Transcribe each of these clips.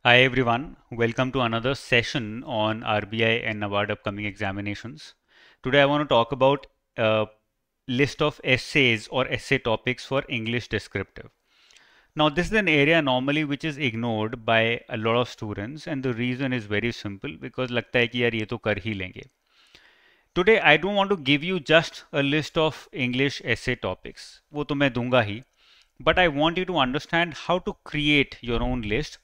Hi everyone, welcome to another session on RBI and NABARD upcoming examinations. Today I want to talk about a list of essays or essay topics for English descriptive. Now this is an area normally which is ignored by a lot of students and the reason is very simple because लगता है कि यार ये तो कर ही लेंगे. Today I don't want to give you just a list of English essay topics. वो तो मैं दूंगा ही. But I want you to understand how to create your own list,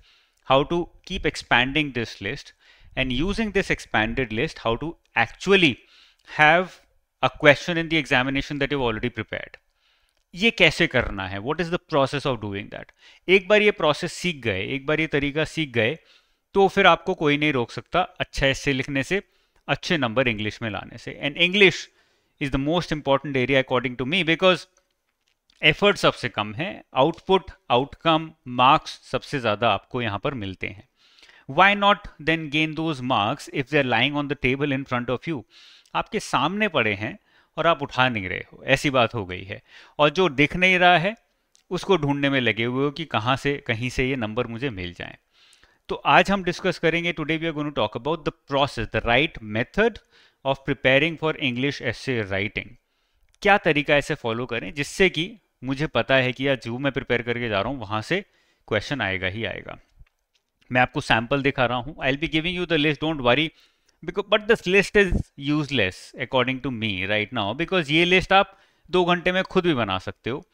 how to keep expanding this list, and using this expanded list, how to actually have a question in the examination that you've already prepared. ये कैसे करना है? What is the process of doing that? एक बार ये process सीख गए, एक बार ये तरीका सीख गए, तो फिर आपको कोई नहीं रोक सकता अच्छा essay लिखने से, अच्छे नंबर इंग्लिश में लाने से. And English is the most important area according to me because effort सबसे कम है, आउटपुट आउटकम मार्क्स सबसे ज़्यादा आपको यहाँ पर मिलते हैं. Why not then gain those marks if they are lying on the table in front of you. आपके सामने पड़े हैं और आप उठा नहीं रहे हो, ऐसी बात हो गई है. और जो दिख नहीं रहा है उसको ढूंढने में लगे हुए हो कि कहाँ से कहीं से ये नंबर मुझे मिल जाए. तो आज हम डिस्कस करेंगे, today we are going to talk about the process, the right method of preparing for English essay writing. क्या तरीका ऐसे फॉलो करें जिससे कि मुझे पता है कि यार जो मैं प्रिपेयर करके जा रहा हूँ वहां से क्वेश्चन आएगा ही आएगा. मैं आपको सैंपल दिखा रहा हूँ. I will be giving you the list, don't worry, but this list is useless according to me right now because ये लिस्ट आप 2 घंटे में खुद भी बना सकते हो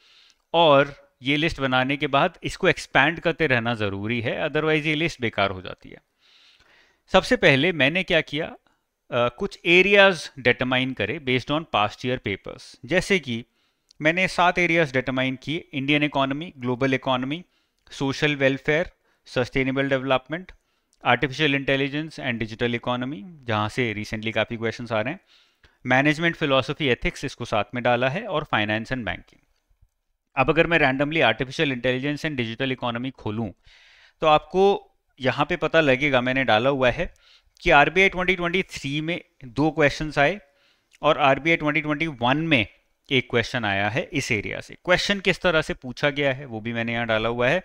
और ये लिस्ट बनाने के बाद इसको एक्सपैंड करते रहना ज़रूरी है, अदरवाइज ये लिस्ट बेकार हो जाती है. सबसे पहले मैंने क्या किया, कुछ एरियाज डिटरमाइन करे based on past year papers. जैसे कि मैंने 7 एरियाज डिटरमाइन किए: Indian economy, global economy, social welfare, sustainable development, artificial intelligence and digital economy, जहाँ से रिसेंटली काफ़ी क्वेश्चंस आ रहे हैं, मैनेजमेंट फिलोसफी एथिक्स, इसको साथ में डाला है, और फाइनेंस एंड बैंकिंग. अब अगर मैं randomly artificial intelligence and digital economy खोलूँ तो आपको यहाँ पे पता लगेगा मैंने डाला हुआ है कि RBI 2023 में 2 क्वेश्चंस आए और RBI 2021 में एक क्वेश्चन आया है इस एरिया से. क्वेश्चन किस तरह से पूछा गया है वो भी मैंने यहाँ डाला हुआ है.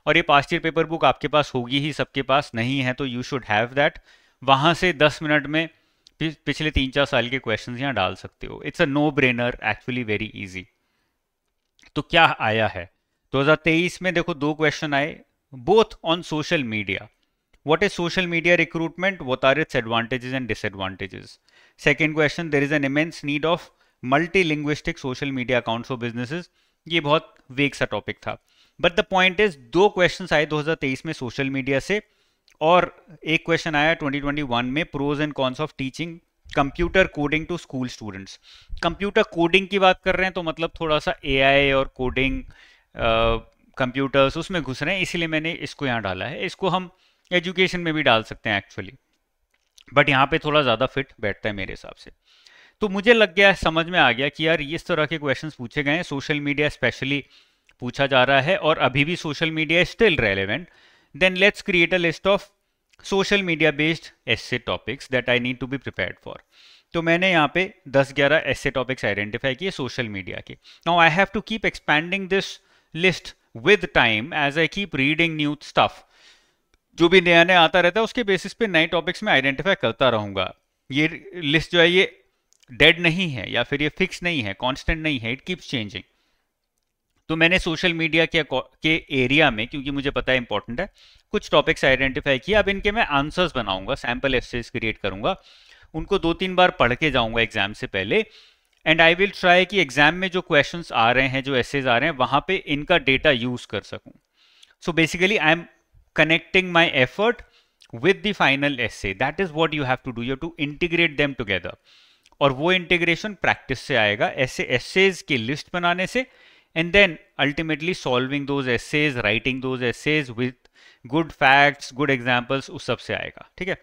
और ये पास्ट ईयर पेपर बुक आपके पास होगी ही, सबके पास नहीं है तो यू शुड हैव दैट. वहाँ से 10 मिनट में पिछले 3-4 साल के क्वेश्चन यहाँ डाल सकते हो. It's a no brainer, actually very easy. तो क्या आया है 2023 में? देखो 2 क्वेश्चन आए, both on social media. What is social media recruitment? What are its advantages and disadvantages? Second question, there is an immense need of multilinguistic social media accounts for businesses. ये बहुत वेग सा टॉपिक था, but the point is 2 questions आए 2023 में social media से और एक क्वेश्चन आया 2021 में, pros and cons of teaching computer coding to school students. Computer coding की बात कर रहे हैं तो मतलब थोड़ा सा AI और कोडिंग कंप्यूटर्स उसमें घुस रहे हैं, इसीलिए मैंने इसको यहाँ डाला है. इसको हम एजुकेशन में भी डाल सकते हैं एक्चुअली, बट यहाँ पे थोड़ा ज़्यादा फिट बैठता है मेरे हिसाब से. तो मुझे लग गया, समझ में आ गया कि यार इस तरह के क्वेश्चंस पूछे गए हैं, सोशल मीडिया स्पेशली पूछा जा रहा है और अभी भी social media is still relevant. Then let's create a list of social media based essay topics that I need to be prepared for. तो मैंने यहाँ पे 10-11 एसे टॉपिक्स आइडेंटिफाई किए सोशल मीडिया के. Now I have to keep expanding this list with time as I keep reading new stuff. जो भी नया नया आता रहता है उसके बेसिस पे नए टॉपिक्स में आइडेंटिफाई करता रहूंगा. ये लिस्ट जो है ये डेड नहीं है या फिर ये फिक्स नहीं है, कांस्टेंट नहीं है, इट कीप्स चेंजिंग. तो मैंने सोशल मीडिया के एरिया में, क्योंकि मुझे पता है इंपॉर्टेंट है, कुछ टॉपिक्स आइडेंटिफाई किए. अब इनके मैं आंसर्स बनाऊंगा, सैम्पल एसेज क्रिएट करूंगा, उनको 2-3 बार पढ़ के जाऊंगा एग्जाम से पहले. एंड आई विल ट्राई कि एग्जाम में जो क्वेश्चंस आ रहे हैं, जो एसेज आ रहे हैं, वहां पे इनका डेटा यूज कर सकूं. So basically I am connecting my effort with the final essay. That is what you have to do. You have to integrate them together. और वो इंटीग्रेशन प्रैक्टिस से आएगा, ऐसे एसेज की लिस्ट बनाने से, and then ultimately solving those essays, writing those essays with good facts, good examples, उस सब से आएगा. ठीक है,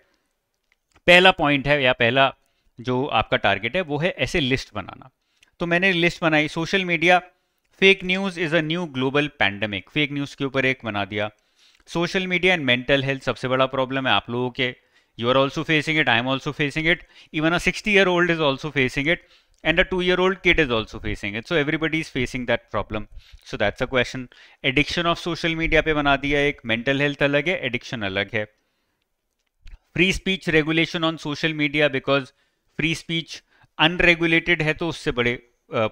पहला पॉइंट है या पहला जो आपका टारगेट है वो है ऐसे लिस्ट बनाना. तो मैंने लिस्ट बनाई. Social media, fake news is a new global pandemic, fake news के ऊपर एक बना दिया. Social media and mental health सबसे बड़ा प्रॉब्लम है आप लोगों के. You are also facing it, I am also facing it, even a 60-year-old is also facing it. and a 2-year-old kid is also facing it. So everybody is facing that problem. So that's a question. Addiction of social media पे बना दिया एक, mental health अलग है, addiction अलग है. Free speech regulation on social media, because free speech unregulated है तो उससे बड़े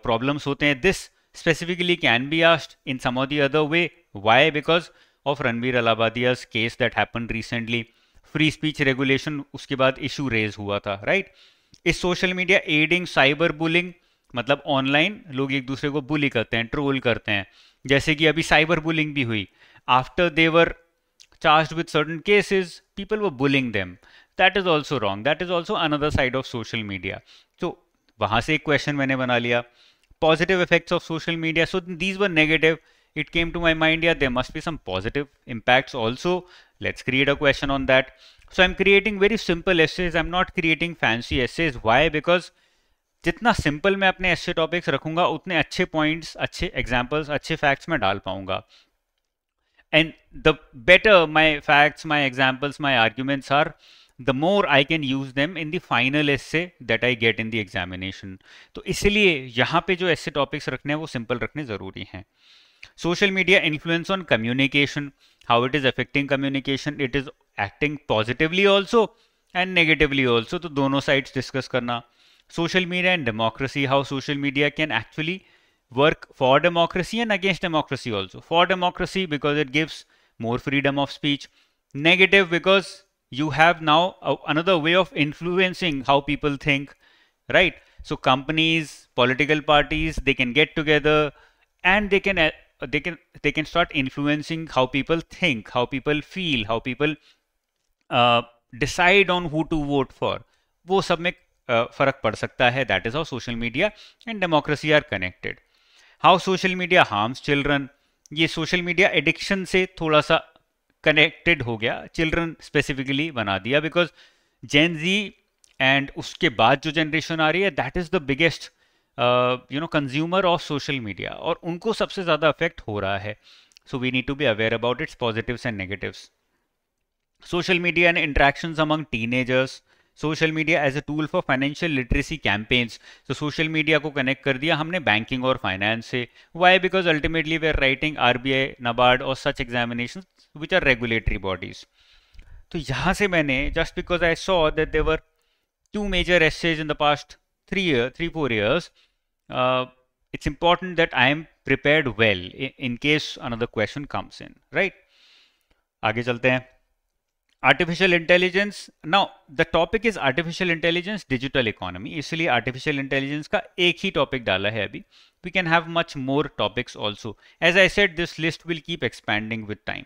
problems होते हैं. This specifically can be asked in some or the other way. Why? Because of Ranveer Alabadia's case that happened recently. Free speech regulation उसके बाद issue raise हुआ था, right? इस social media adding cyber bullying, मतलब online लोग एक दूसरे को बुली करते हैं, ट्रोल करते हैं, जैसे कि अभी साइबर बुलिंग भी हुई. After they were charged with certain cases, people were bullying them. That is also wrong. That is also another side of social media. So वहां से एक क्वेश्चन मैंने बना लिया. Positive effects of social media. So these were negative. It came to my mind, yeah, there must be some positive impacts also. Let's create a question on that. So I'm creating very simple essays. I'm not creating fancy essays. Why? Because जितना simple मैं अपने essay topics रखूंगा उतने अच्छे points, अच्छे examples, अच्छे facts मैं डाल पाऊंगा. And the better my facts, my examples, my arguments are, the more I can use them in the final essay that I get in the examination. तो इसलिए यहाँ पे जो essay topics रखने हैं वो simple रखने ज़रूरी हैं. Social media influence on communication, how it is affecting communication. It is acting positively also and negatively also. तो दोनों sides discuss करना. Social media and democracy, how social media can actually work for democracy and against democracy also. For democracy because it gives more freedom of speech. Negative because you have now another way of influencing how people think, right? So companies, political parties, they can get together and they can start influencing how people think, how people feel, how people decide on who to vote for. वो सब में फर्क पड़ सकता है. That is how social media and democracy are connected. How social media harms children, ये social media addiction से थोड़ा सा कनेक्टेड हो गया, चिल्ड्रन स्पेसिफिकली बना दिया, बिकॉज जेन जी एंड उसके बाद जो जनरेशन आ रही है that is the biggest consumer of social media, और उनको सबसे ज़्यादा अफेक्ट हो रहा है. So we need to be aware about its positives and negatives. Social media and interactions among teenagers. Social media as a tool for financial literacy campaigns. तो social media को connect कर दिया हमने बैंकिंग और finance से. Why? Because ultimately we are writing RBI, NABARD और such examination which are regulatory bodies. तो यहाँ से मैंने, just because I saw that there were 2 major essays in the past 3-4 years, it's important that I am prepared well in case another question comes in, right? आगे चलते हैं. Artificial intelligence. Now the topic is artificial intelligence digital economy, इसलिए artificial intelligence का एक ही topic डाला है अभी. We can have much more topics also. As I said this list will keep expanding with time.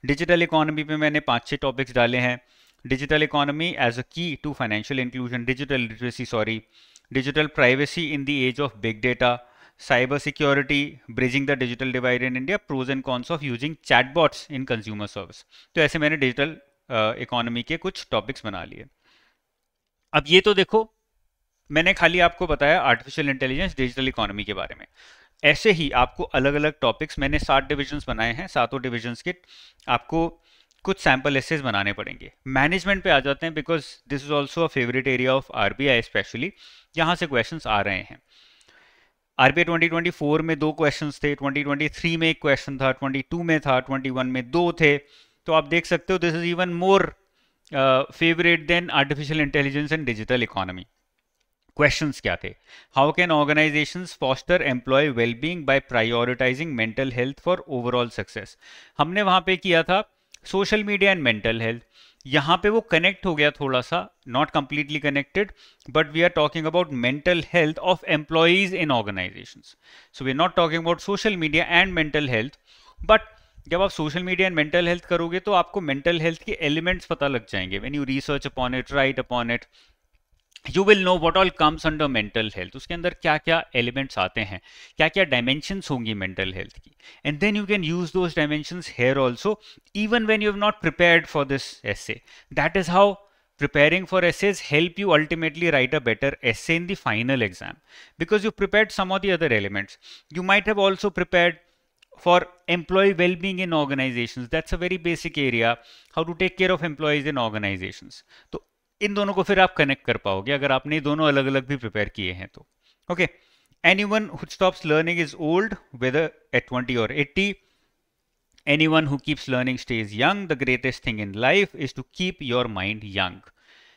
Digital economy पे मैंने 5-6 topics डाले हैं. Digital economy as a key to financial inclusion, digital literacy, sorry, digital privacy in the age of big data, cyber security, bridging the digital divide in India, pros and cons of using chatbots in consumer service. तो ऐसे मैंने digital economy के कुछ topics बना लिए. अब ये तो देखो मैंने खाली आपको बताया आर्टिफिशियल इंटेलिजेंस डिजिटल इकोनॉमी के बारे में. ऐसे ही आपको अलग अलग टॉपिक्स, मैंने 7 डिविजन्स बनाए हैं, 7 डिविजन्स के आपको कुछ सैम्पल एसेज बनाने पड़ेंगे. मैनेजमेंट पे आ जाते हैं, because this is also a favourite area of RBI specially, यहाँ से क्वेश्चंस आ रहे हैं. आरबीआई 2024 में 2 क्वेश्चंस थे, 2023 में 1 क्वेश्चन था, 22 में था, 21 में 2 थे. तो आप देख सकते हो this is even more favourite than artificial intelligence and digital economy. Questions क्या थे? How can organisations foster employee wellbeing by prioritising mental health for overall success. हमने वहां पे किया था social media and mental health. यहाँ पे वो कनेक्ट हो गया थोड़ा सा, not completely connected, but we are talking about mental health of employees in organisations. So we are not talking about social media and mental health, but जब आप social media and mental health करोगे तो आपको mental health के elements पता लग जाएंगे. When you research upon it, right upon it, you will know what all comes under mental health. उसके अंदर क्या क्या एलिमेंट्स आते हैं, क्या क्या डायमेंशंस होंगी मेंटल हेल्थ की, and then you can use those dimensions here also even when you have not prepared for this essay. That is how preparing for essays help you ultimately write a better essay in the final exam, because you prepared some of the other elements. You might have also prepared for employee well-being in organizations. That's a very basic area, how to take care of employees in organizations. तो इन दोनों को फिर आप connect कर पाओगे अगर आपने दोनों अलग अलग भी प्रिपेयर किए हैं तो. Okay, anyone who stops learning is old, whether at 20 or 80. Anyone who keeps learning stays young. The greatest thing in life is to keep your mind young.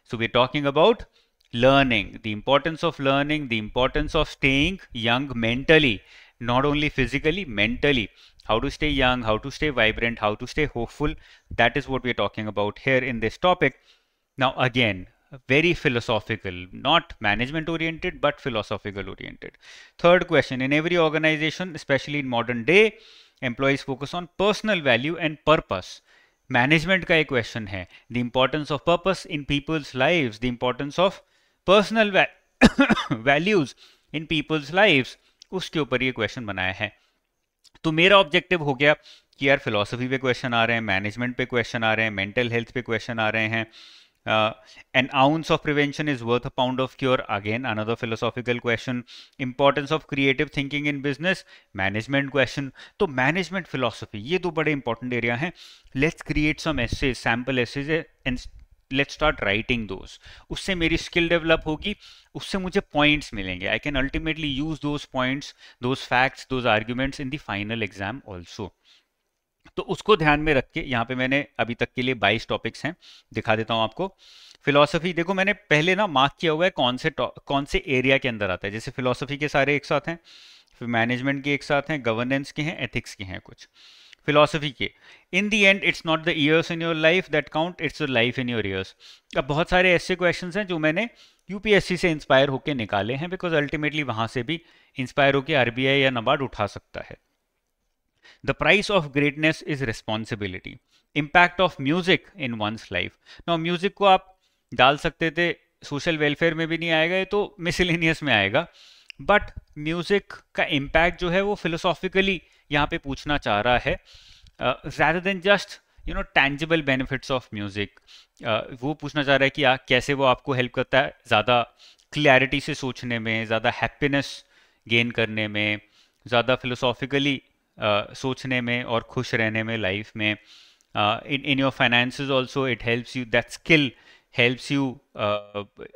So we're talking about learning, the importance of learning, the importance of staying young mentally, not only physically, mentally. How to stay young, how to stay vibrant, how to stay hopeful. That is what we're talking about here in this topic. Now, again, very philosophical, not management oriented, but philosophical oriented. Third question, in every organization, especially in modern day, employees focus on personal value and purpose. Management का एक question है, the importance of purpose in people's lives, the importance of personal values in people's lives, उसके ऊपर ये question बनाया है. तो मेरा ऑब्जेक्टिव हो गया कि यार फिलोसफी पे क्वेश्चन आ रहे हैं, मैनेजमेंट पे क्वेश्चन आ रहे हैं, मेंटल हेल्थ पे क्वेश्चन आ रहे हैं. An ounce of prevention is worth a pound of cure. Again, another philosophical question. Importance of creative thinking in business. Management question. तो management philosophy ये दो बड़े important area हैं. Let's create some essays, sample essays and let's start writing those. उससे मेरी skill develop होगी, उससे मुझे points मिलेंगे. I can ultimately use those points, those facts, those arguments in the final exam also. तो उसको ध्यान में रख के यहाँ पे मैंने अभी तक के लिए 22 टॉपिक्स हैं, दिखा देता हूँ आपको. फिलॉसफी देखो मैंने पहले ना मार्क किया हुआ है कौन से एरिया के अंदर आता है. जैसे फिलॉसफी के सारे एक साथ हैं, फिर मैनेजमेंट के एक साथ हैं, गवर्नेंस के हैं, एथिक्स के हैं कुछ. फिलॉसफी के in the end it's not the years in your life that count, it's the life in your years. अब बहुत सारे ऐसे क्वेश्चंस हैं जो मैंने यूपीएससी से इंस्पायर होकर निकाले हैं, बिकॉज अल्टीमेटली वहां से भी इंस्पायर होकर आरबीआई या नाबार्ड उठा सकता है. The price of greatness is responsibility. Impact of music in one's life. Now music को आप डाल सकते थे, सोशल वेलफेयर में भी नहीं आएगा, ये तो मिसलेनियस में आएगा. बट म्यूजिक का इम्पैक्ट जो है वो फिलोसॉफिकली यहाँ पे पूछना चाह रहा है, rather than just tangible benefits of music. वो पूछना चाह रहा है कि कैसे वो आपको हेल्प करता है ज़्यादा क्लैरिटी से सोचने में, ज़्यादा हैप्पीनेस गेन करने में, ज़्यादा फिलोसॉफिकली सोचने में और खुश रहने में लाइफ में. in your finances also it helps you, that skill helps you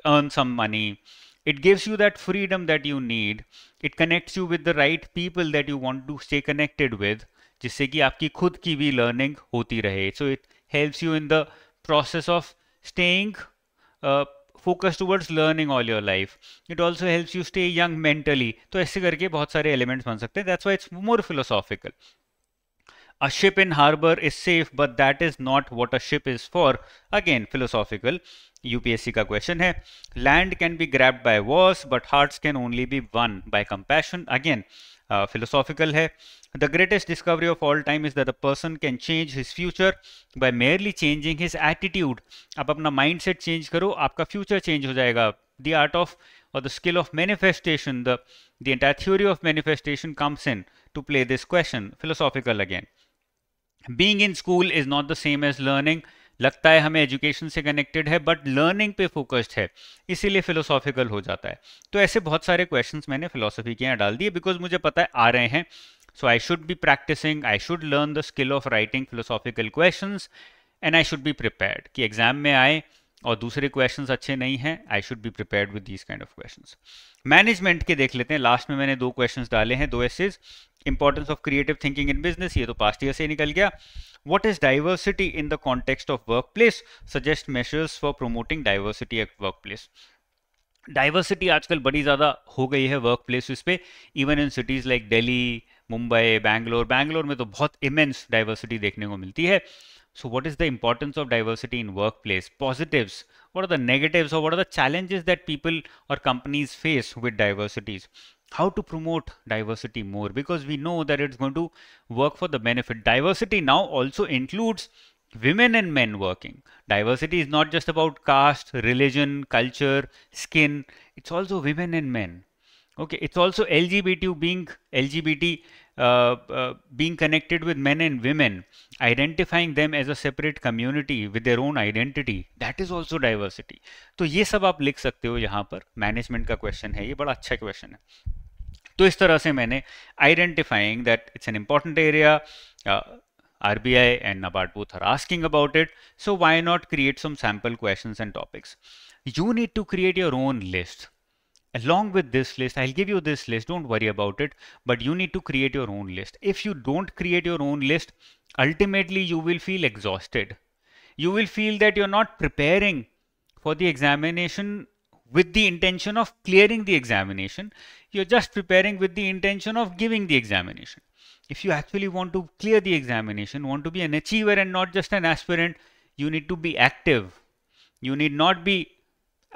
earn some money. It gives you that freedom that you need. It connects you with the right people that you want to stay connected with, जिससे कि आपकी खुद की भी learning होती रहे. So it helps you in the process of staying focus towards learning all your life. It also helps you stay young mentally. तो ऐसे करके बहुत सारे elements बन सकते हैं. That's why it's more philosophical. A ship in harbor is safe, but that is not what a ship is for. Again, philosophical. UPSC का question है. Land can be grabbed by wars, but hearts can only be won by compassion. Again, philosophical है. The greatest discovery of all time is that a person can change his future by merely changing his attitude. आप अपना mindset change करो, आपका future change हो जाएगा. The art of or the skill of manifestation, the entire theory of manifestation comes in to play this question. Philosophical again. Being in school is not the same as learning. लगता है हमें education से connected है, but learning पे focused है, इसीलिए philosophical हो जाता है. तो ऐसे बहुत सारे क्वेश्चंस मैंने फिलोसफी के यहाँ डाल दिए, बिकॉज मुझे पता है आ रहे हैं. So I should be practicing, I should learn the skill of writing philosophical questions, and I should be prepared कि एग्जाम में आए और दूसरे क्वेश्चंस अच्छे नहीं हैं. I should be prepared with these kind of questions. Management के देख लेते हैं. लास्ट में मैंने 2 क्वेश्चंस डाले हैं, 2 essays. Importance of creative thinking in business, ये तो पास्ट ईयर से निकल गया. What is diversity in the context of workplace? Suggest measures for promoting diversity at workplace. Diversity आजकल बड़ी ज़्यादा हो गई है वर्क प्लेसेस पे, even in cities like Delhi, Mumbai, Bangalore. Bangalore में तो बहुत इमेंस डाइवर्सिटी देखने को मिलती है. So what is the importance of diversity in workplace? Positives. What are the negatives, or what are the challenges that people or companies face with diversities? How to promote diversity more, because we know that it's going to work for the benefit. Diversity now also includes women and men working. Diversity is not just about caste, religion, culture, skin. It's also women and men. Okay, it's also LGBT being connected with men and women, identifying them as a separate community with their own identity. That is also diversity. तो ये सब आप लिख सकते हो यहाँ पर. Management का क्वेश्चन है, ये बड़ा अच्छा क्वेश्चन है. तो इस तरह से मैंने identifying that it's an important area, RBI and NABARD both are asking about it, so why not create some sample questions and topics? You need to create your own list. Along with this list, I'll give you this list, don't worry about it, but you need to create your own list. If you don't create your own list, ultimately you will feel exhausted. You will feel that you're not preparing for the examination with the intention of clearing the examination. You're just preparing with the intention of giving the examination. If you actually want to clear the examination, want to be an achiever and not just an aspirant, you need to be active. You need not be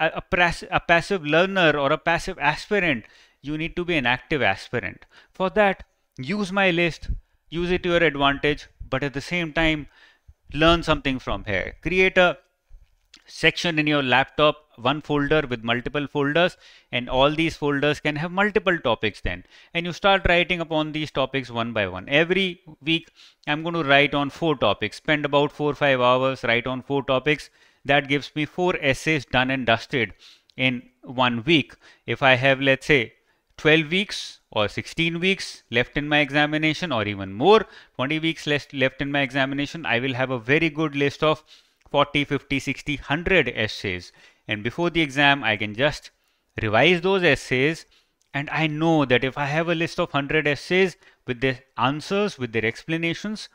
a passive learner or a passive aspirant. You need to be an active aspirant. For that, use my list, use it to your advantage, but at the same time, learn something from here. Create a section in your laptop, one folder with multiple folders, and all these folders can have multiple topics then. And you start writing upon these topics one by one. Every week, I'm going to write on 4 topics, spend about 4 or 5 hours, write on 4 topics. That gives me 4 essays done and dusted in 1 week. If I have, let's say, 12 weeks or 16 weeks left in my examination, or even more, 20 weeks left in my examination, I will have a very good list of 40, 50, 60, 100 essays. And before the exam, I can just revise those essays. And I know that if I have a list of 100 essays with their answers, with their explanations,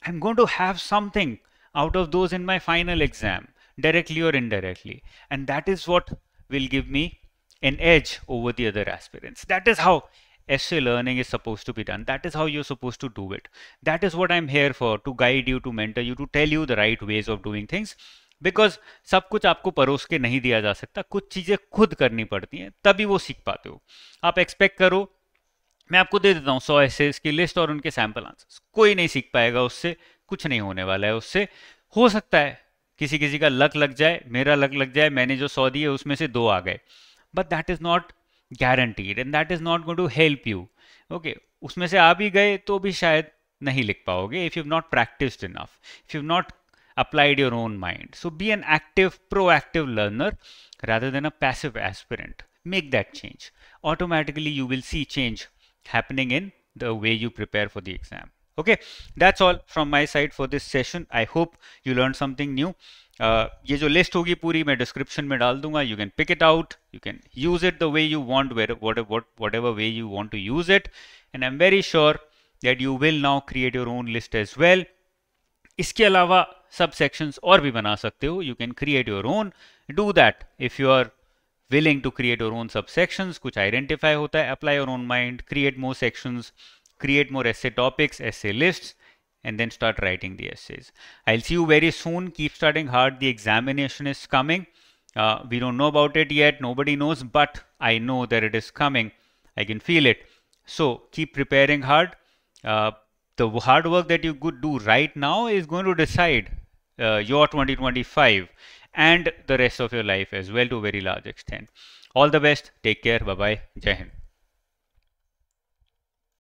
I'm going to have something out of those in my final exam, directly or indirectly. And that is what will give me an edge over the other aspirants. That is how essay learning is supposed to be done. That is how you're supposed to do it. That is what I'm here for, to guide you, to mentor you, to tell you the right ways of doing things. Because सब कुछ आपको परोस के नहीं दिया जा सकता, कुछ चीज़ें खुद करनी पड़ती हैं, तभी वो सीख पाते हो. आप एक्सपेक्ट करो मैं आपको दे देता हूँ 100 एसेस की लिस्ट और उनके सैंपल आंसर्स, कोई नहीं सीख पाएगा उससे, कुछ नहीं होने वाला है उससे. हो सकता है किसी किसी का लक लग जाए, मेरा लक लग जाए, मैंने जो 100 दिए उसमें से 2 आ गए, but that is not guaranteed and that is not going to help you. Okay, उसमें से आ भी गए तो भी शायद नहीं लिख पाओगे if you've not practiced enough, if you've not applied your own mind. So be an active, proactive learner rather than a passive aspirant. Make that change. Automatically you will see change happening in the way you prepare for the exam. Okay, that's all from my side for this session. I hope you learned something new. ये जो list होगी पूरी मैं description में डाल दूंगा. You can pick it out, you can use it the way you want, whatever way you want to use it, and I'm very sure that you will now create your own list as well. इसके अलावा सब sections और भी बना सकते हो. You can create your own, do that if you are willing to create your own subsections. कुछ identify होता है, apply your own mind, create more sections, create more essay topics, essay lists, and then start writing the essays. I'll see you very soon. Keep studying hard. The examination is coming. We don't know about it yet. Nobody knows, but I know that it is coming. I can feel it. So keep preparing hard. The hard work that you could do right now is going to decide your 2025 and the rest of your life as well to a very large extent. All the best. Take care. Bye-bye. Jai Hind.